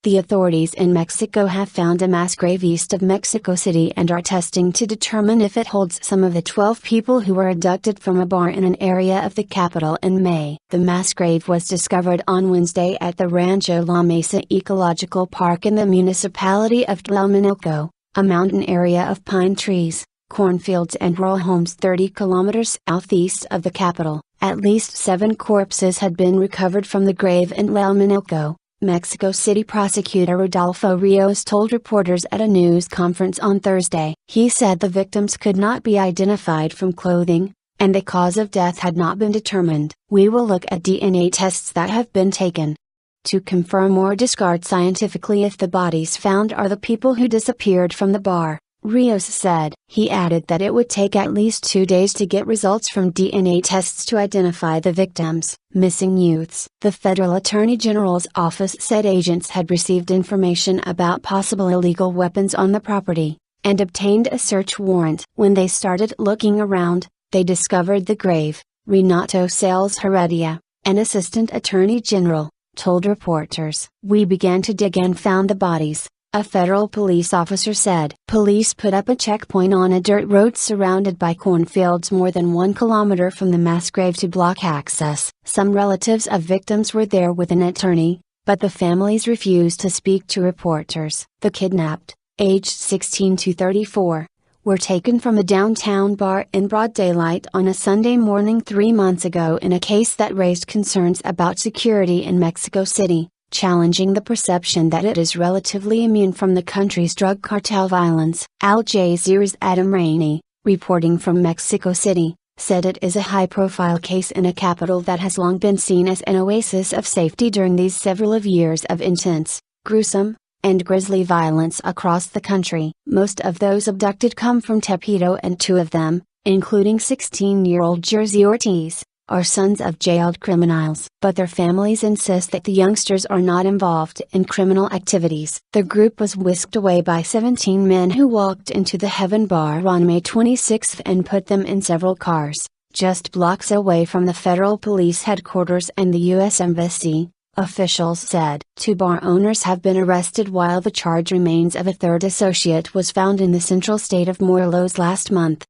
The authorities in Mexico have found a mass grave east of Mexico City and are testing to determine if it holds some of the 12 people who were abducted from a bar in an area of the capital in May. The mass grave was discovered on Wednesday at the Rancho La Mesa Ecological Park in the municipality of Tlalmanalco, a mountain area of pine trees, cornfields and rural homes 30 kilometers southeast of the capital. At least 7 corpses had been recovered from the grave in Tlalmanalco, Mexico City prosecutor Rodolfo Rios told reporters at a news conference on Thursday. He said the victims could not be identified from clothing, and the cause of death had not been determined. We will look at DNA tests that have been taken to confirm or discard scientifically if the bodies found are the people who disappeared from the bar, Rios said. He added that it would take at least 2 days to get results from DNA tests to identify the victims. Missing youths. The Federal Attorney General's office said agents had received information about possible illegal weapons on the property, and obtained a search warrant. When they started looking around, they discovered the grave, Renato Sales Heredia, an assistant attorney general, told reporters. We began to dig and found the bodies, a federal police officer said. Police put up a checkpoint on a dirt road surrounded by cornfields more than 1 kilometer from the mass grave to block access. Some relatives of victims were there with an attorney, but the families refused to speak to reporters. The kidnapped, aged 16 to 34, were taken from a downtown bar in broad daylight on a Sunday morning 3 months ago in a case that raised concerns about security in Mexico City, challenging the perception that it is relatively immune from the country's drug cartel violence. Al Jazeera's Adam Rainey, reporting from Mexico City, said it is a high-profile case in a capital that has long been seen as an oasis of safety during these several years of intense, gruesome, and grisly violence across the country. Most of those abducted come from Tepito, and 2 of them, including 16-year-old Jersey Ortiz, are sons of jailed criminals. But their families insist that the youngsters are not involved in criminal activities. The group was whisked away by 17 men who walked into the Heaven Bar on May 26 and put them in several cars, just blocks away from the federal police headquarters and the U.S. Embassy, officials said. 2 bar owners have been arrested while the charred remains of a third associate was found in the central state of Morelos last month.